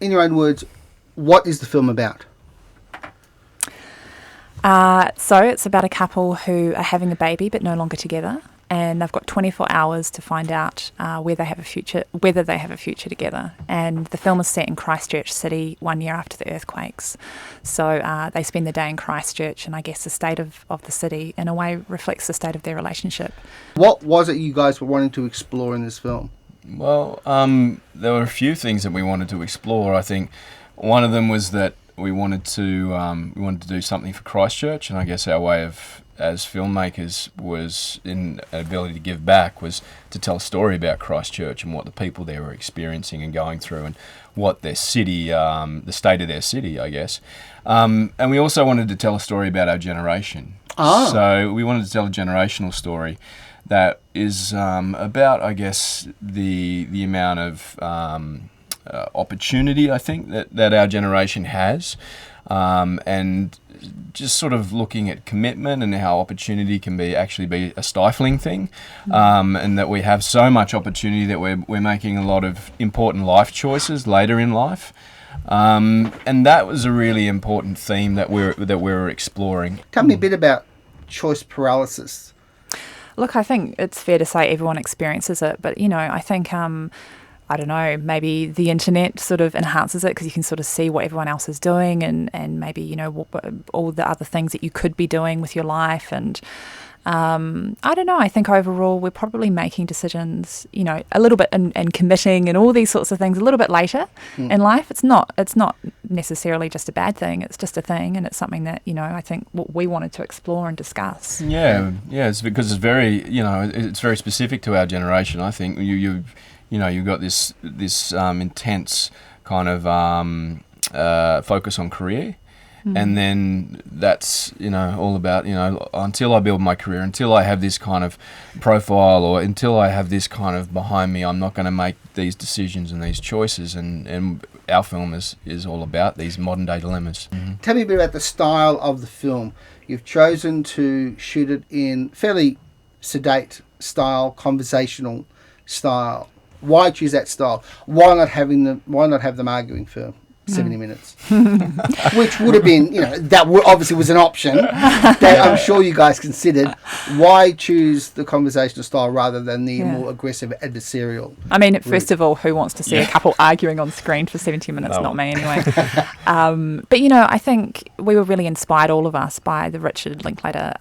in your own words, what is the film about? So it's about a couple who are having a baby but no longer together, and they've got 24 hours to find out whether they have a future together. And the film is set in Christchurch City 1 year after the earthquakes. So they spend the day in Christchurch, and I guess the state of the city in a way reflects the state of their relationship. What was it you guys were wanting to explore in this film? Well, there were a few things that we wanted to explore. I think one of them was that we wanted to do something for Christchurch, and I guess our way of, as filmmakers, was in ability to give back, was to tell a story about Christchurch and what the people there were experiencing and going through, and what their city, the state of their city, I guess. And we also wanted to tell a story about our generation. Ah. So we wanted to tell a generational story that is about, I guess, the amount of opportunity, I think, that our generation has, and just sort of looking at commitment and how opportunity can actually be a stifling thing, and that we have so much opportunity that we're making a lot of important life choices later in life, and that was a really important theme that we're exploring. Tell me a bit about choice paralysis. Look, I think it's fair to say everyone experiences it, but, I think I don't know, maybe the internet sort of enhances it because you can sort of see what everyone else is doing, and maybe, all the other things that you could be doing with your life. And I don't know, I think overall we're probably making decisions, a little bit and committing and all these sorts of things a little bit later in life. It's not necessarily just a bad thing, it's just a thing, and it's something that, I think what we wanted to explore and discuss. Yeah, it's because it's very, it's very specific to our generation. I think you've got this intense kind of focus on career, and then that's all about until I build my career, until I have this kind of profile, or until I have this kind of behind me, I'm not going to make these decisions and these choices. And our film is all about these modern day dilemmas. Tell me a bit about the style of the film. You've chosen to shoot it in fairly sedate style, conversational style. Why choose that style? Why not have them arguing for 70 minutes? Which would have been, that obviously was an option that I'm sure you guys considered. Why choose the conversational style rather than the more aggressive adversarial? I mean, first of all, who wants to see a couple arguing on screen for 70 minutes? No. Not me, anyway. But, I think we were really inspired, all of us, by the Richard Linklater,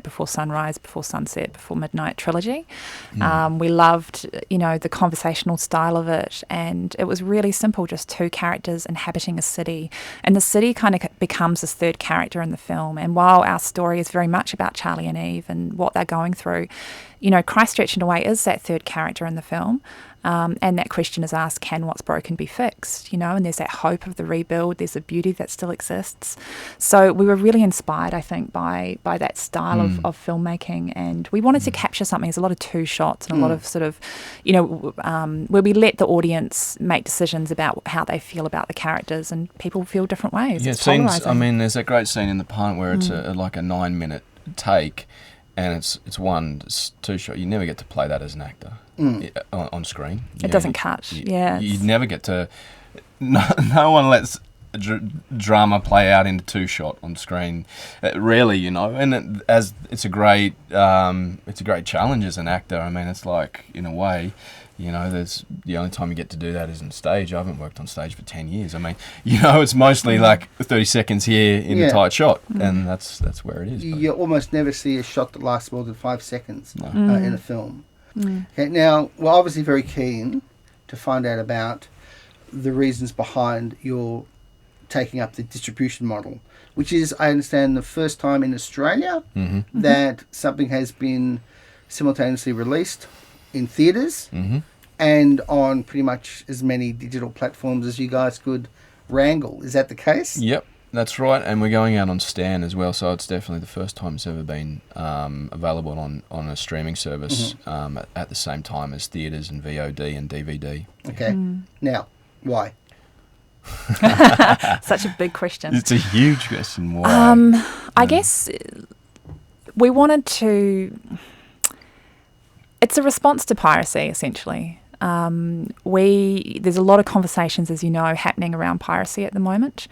Before Sunrise, Before Sunset, Before Midnight trilogy. We loved, the conversational style of it, and it was really simple, just two characters inhabiting a city, and the city kind of becomes this third character in the film. And while our story is very much about Charlie and Eve and what they're going through, Christchurch in a way is that third character in the film. And that question is asked, can what's broken be fixed? And there's that hope of the rebuild, there's a beauty that still exists. So we were really inspired, I think, by that style of filmmaking, and we wanted to capture something. There's a lot of two shots and a lot of sort of, where we let the audience make decisions about how they feel about the characters, and people feel different ways. Yeah, scenes, I mean, there's that great scene in The Punt where it's like a 9-minute take, and it's two shot. You never get to play that as an actor on screen. It doesn't cut. You never get to. No one lets drama play out into two shot on screen. Rarely, and it's a great challenge as an actor. I mean, it's like, in a way, there's the only time you get to do that is on stage. I haven't worked on stage for 10 years. I mean, it's mostly like 30 seconds here in a tight shot, and that's where it is. You almost never see a shot that lasts more than 5 seconds in a film. Okay, now, we're obviously very keen to find out about the reasons behind your taking up the distribution model, which is, I understand, the first time in Australia that something has been simultaneously released in theatres and on pretty much as many digital platforms as you guys could wrangle. Is that the case? Yep, that's right. And we're going out on Stan as well, so it's definitely the first time it's ever been available on a streaming service at the same time as theatres and VOD and DVD. Okay. Now, why? Such a big question. It's a huge question. Why? I guess we wanted to... It's a response to piracy, essentially. There's a lot of conversations, as you know, happening around piracy at the moment.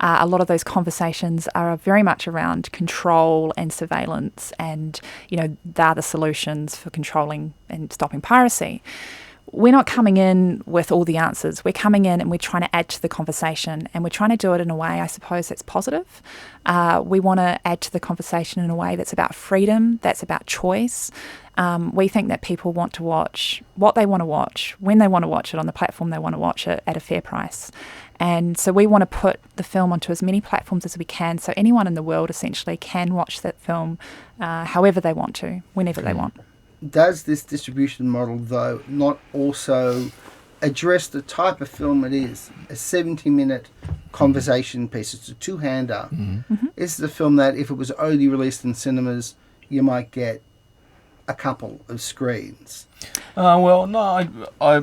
A lot of those conversations are very much around control and surveillance, and they're the solutions for controlling and stopping piracy. We're not coming in with all the answers. We're coming in and we're trying to add to the conversation, and we're trying to do it in a way, I suppose, that's positive. We want to add to the conversation in a way that's about freedom, that's about choice. We think that people want to watch what they want to watch, when they want to watch it, on the platform they want to watch it, at a fair price. And so we want to put the film onto as many platforms as we can, so anyone in the world essentially can watch that film however they want to, whenever they want. Does this distribution model, though, not also address the type of film it is? A 70-minute conversation piece. It's a two-hander. Mm-hmm. This is a film that, if it was only released in cinemas, you might get a couple of screens. Well, no, I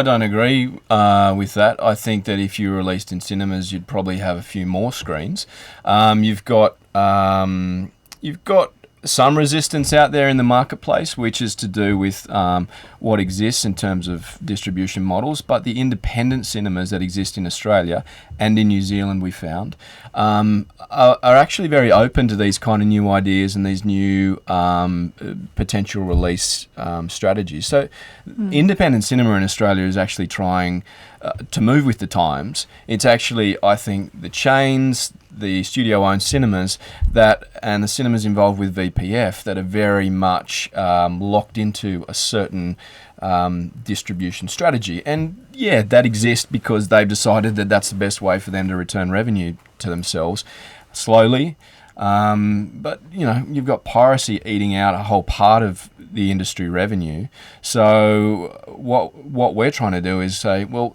don't agree with that. I think that if you released in cinemas, you'd probably have a few more screens. You've got some resistance out there in the marketplace, which is to do with what exists in terms of distribution models. But the independent cinemas that exist in Australia and in New Zealand, we found, are actually very open to these kind of new ideas and these new potential release strategies. So independent cinema in Australia is actually trying to move with the times. It's actually, I think, the chains, the studio-owned cinemas and the cinemas involved with VPF that are very much locked into a certain distribution strategy. And yeah, that exists because they've decided that that's the best way for them to return revenue to themselves slowly. But, you've got piracy eating out a whole part of the industry revenue. So what we're trying to do is say, well,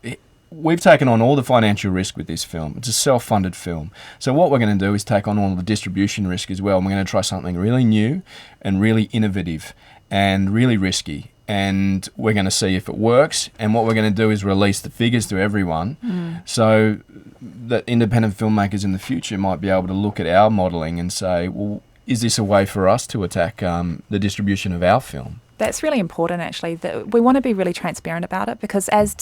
we've taken on all the financial risk with this film. It's a self-funded film. So what we're going to do is take on all the distribution risk as well. And we're going to try something really new and really innovative and really risky. And we're going to see if it works. And what we're going to do is release the figures to everyone so that independent filmmakers in the future might be able to look at our modelling and say, well, is this a way for us to attack the distribution of our film? That's really important, actually. That we want to be really transparent about it, because as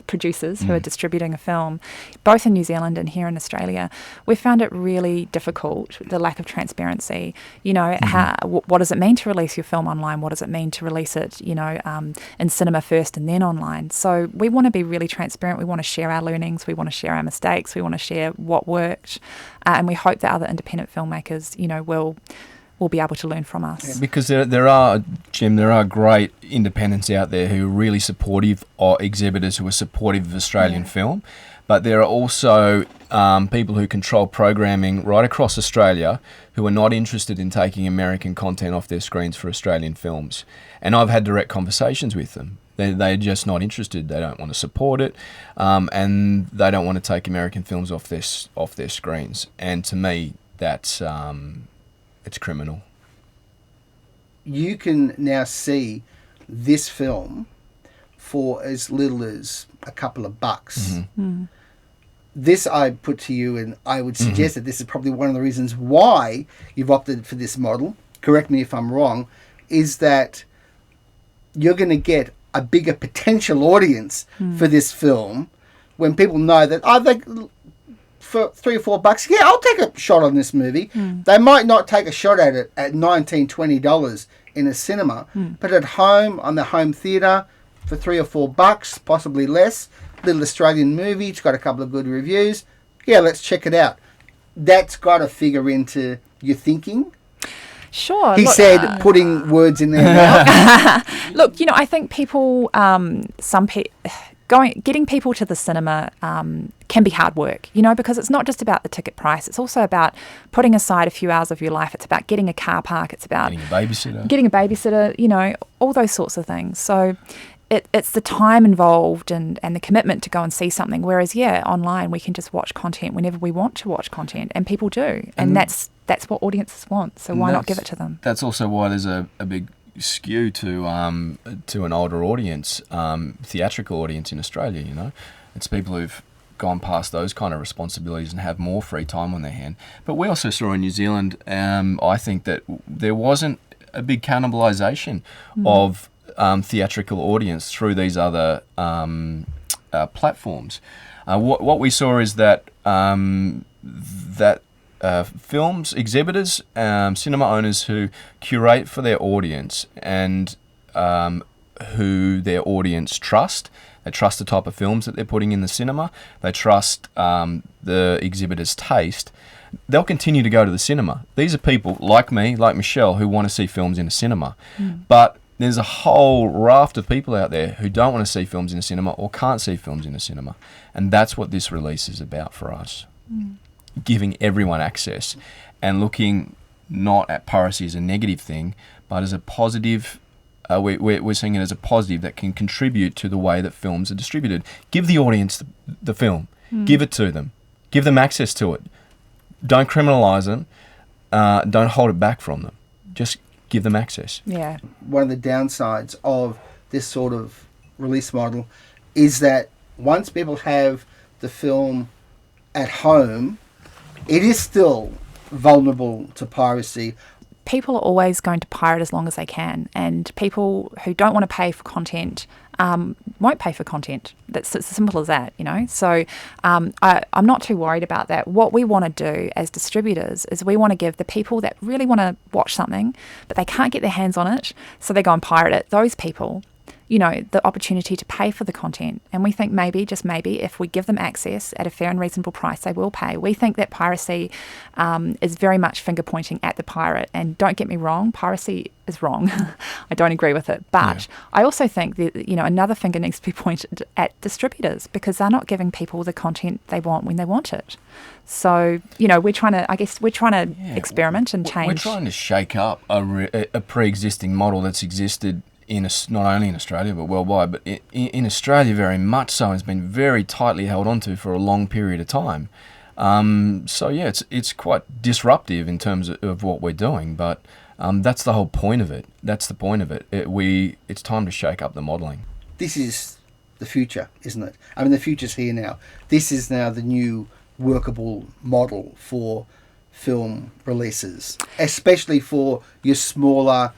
producers who are distributing a film, both in New Zealand and here in Australia, we found it really difficult, the lack of transparency. What does it mean to release your film online? What does it mean to release it, in cinema first and then online? So we want to be really transparent. We want to share our learnings. We want to share our mistakes. We want to share what worked. And we hope that other independent filmmakers, will be able to learn from us. Yeah, because there are great independents out there who are really supportive, or exhibitors who are supportive of Australian film, but there are also people who control programming right across Australia who are not interested in taking American content off their screens for Australian films. And I've had direct conversations with them. They're just not interested. They don't want to support it, and they don't want to take American films off their screens. And to me, that's it's criminal. You can now see this film for as little as a couple of bucks. This I put to you, and I would suggest that this is probably one of the reasons why you've opted for this model. Correct me if I'm wrong. Is that you're going to get a bigger potential audience for this film when people know that for $3 or $4, yeah, I'll take a shot on this movie. They might not take a shot at it at $19, $20 in a cinema, but at home, on the home theatre, for $3 or $4, possibly less, little Australian movie, it's got a couple of good reviews. Yeah, let's check it out. That's got to figure into your thinking. Sure. He said, putting words in their mouth. Look, I think people, getting people to the cinema can be hard work, because it's not just about the ticket price. It's also about putting aside a few hours of your life. It's about getting a car park. It's about getting a babysitter, all those sorts of things. So it's the time involved and the commitment to go and see something. Whereas, online we can just watch content whenever we want to watch content, and people do. And that's what audiences want. So why not give it to them? That's also why there's a big skew to an older audience, theatrical audience in Australia. It's people who've gone past those kind of responsibilities and have more free time on their hand. But we also saw in New Zealand, I think that there wasn't a big cannibalisation of theatrical audience through these other platforms. What we saw is that films, exhibitors, cinema owners who curate for their audience and who their audience trust. They trust the type of films that they're putting in the cinema. They trust the exhibitor's taste. They'll continue to go to the cinema. These are people like me, like Michelle, who want to see films in a cinema. But there's a whole raft of people out there who don't want to see films in a cinema or can't see films in a cinema. And that's what this release is about for us. Giving everyone access and looking not at piracy as a negative thing, but as a positive. We're seeing it as a positive that can contribute to the way that films are distributed. Give the audience the film. Give it to them. Give them access to it. Don't criminalise them. Don't hold it back from them. Just give them access. Yeah. One of the downsides of this sort of release model is that once people have the film at home, it is still vulnerable to piracy. People are always going to pirate as long as they can, and people who don't want to pay for content won't pay for content. That's as simple as that, So I'm not too worried about that. What we want to do as distributors is we want to give the people that really want to watch something, but they can't get their hands on it, so they go and pirate it. Those people, the opportunity to pay for the content. And we think maybe, just maybe, if we give them access at a fair and reasonable price, they will pay. We think that piracy is very much finger pointing at the pirate. And don't get me wrong, piracy is wrong. I don't agree with it. But I also think that, another finger needs to be pointed at distributors, because they're not giving people the content they want when they want it. So, we're trying to experiment and change. We're trying to shake up a pre-existing model that's existed not only in Australia but worldwide, but in Australia very much so, and has been very tightly held onto for a long period of time. It's quite disruptive in terms of what we're doing, but that's the whole point of it. That's the point of it. It's time to shake up the modelling. This is the future, isn't it? I mean, the future's here now. This is now the new workable model for film releases, especially for your smaller,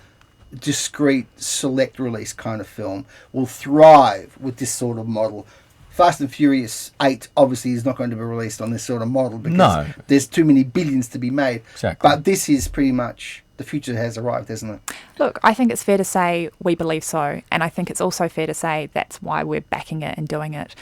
discrete, select release kind of film will thrive with this sort of model. Fast and Furious 8 obviously is not going to be released on this sort of model because there's too many billions to be made. Exactly. But this is pretty much, the future has arrived, hasn't it? Look, I think it's fair to say we believe so, and I think it's also fair to say that's why we're backing it and doing it.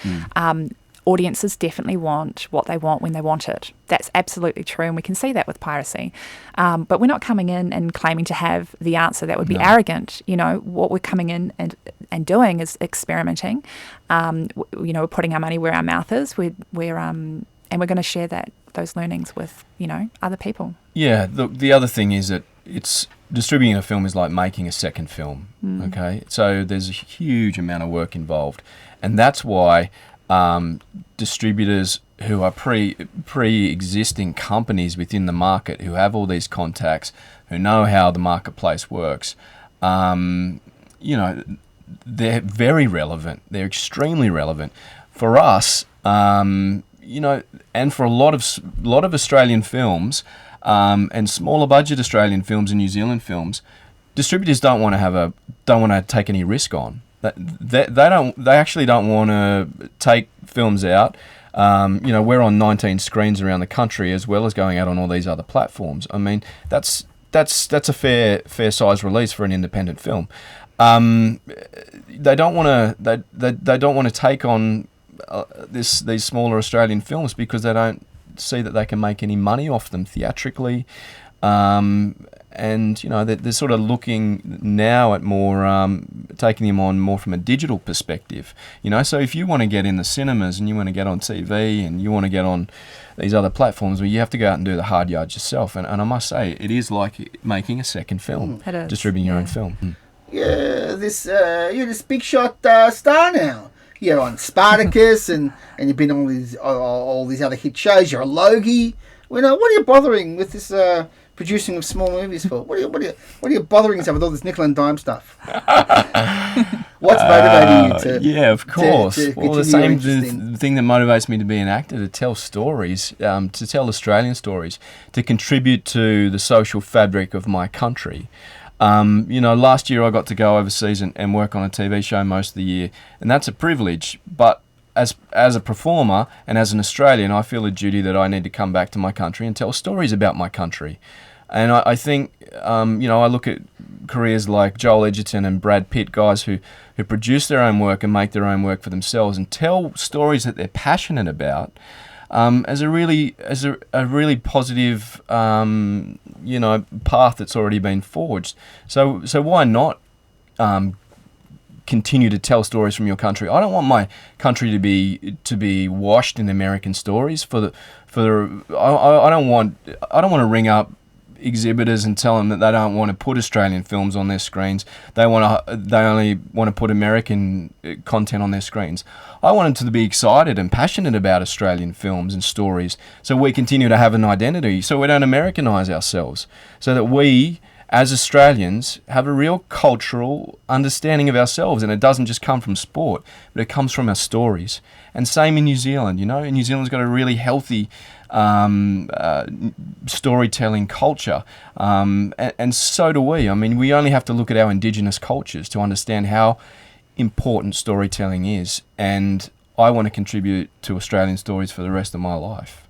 Audiences definitely want what they want when they want it. That's absolutely true, and we can see that with piracy. But we're not coming in and claiming to have the answer. That would be arrogant. What we're coming in and doing is experimenting. We're putting our money where our mouth is. And we're going to share those learnings with other people. Yeah. The other thing is that it's distributing a film is like making a second film. Okay, so there's a huge amount of work involved, and that's why. Distributors who are pre-existing companies within the market, who have all these contacts, who know how the marketplace works, they're very relevant. They're extremely relevant for us, and for a lot of Australian films, and smaller budget Australian films and New Zealand films. Distributors don't want to take any risk on. They actually don't want to take films out. We're on 19 screens around the country, as well as going out on all these other platforms. I mean, that's a fair size release for an independent film. They don't want to take on these smaller Australian films because they don't see that they can make any money off them theatrically. And they're sort of looking now at more taking them on more from a digital perspective. So if you want to get in the cinemas and you want to get on TV and you want to get on these other platforms, well, you have to go out and do the hard yards yourself. And I must say, it is like making a second film, distributing your own film. Yeah, you're this big shot star now. You're on Spartacus and you've been on all these other hit shows. You're a Logie. What are you bothering with this producing of small movies for? What are you bothering yourself with all this nickel and dime stuff? What's motivating you to? Yeah, of course. To the same thing that motivates me to be an actor, to tell stories, to tell Australian stories, to contribute to the social fabric of my country. Last year I got to go overseas and work on a TV show most of the year, and that's a privilege. But as a performer and as an Australian, I feel a duty that I need to come back to my country and tell stories about my country. And I think, I look at careers like Joel Edgerton and Brad Pitt, guys who produce their own work and make their own work for themselves and tell stories that they're passionate about, as a really positive, path that's already been forged. So why not continue to tell stories from your country? I don't want my country to be washed in American stories. I don't want to ring up exhibitors and tell them that they don't want to put Australian films on their screens. They only want to put American content on their screens. I want them to be excited and passionate about Australian films and stories, so we continue to have an identity, so we don't Americanise ourselves, so that we, as Australians, have a real cultural understanding of ourselves, and it doesn't just come from sport, but it comes from our stories. And same in New Zealand, New Zealand's got a really healthy storytelling culture, and so do we. I mean, we only have to look at our Indigenous cultures to understand how important storytelling is, and I want to contribute to Australian stories for the rest of my life.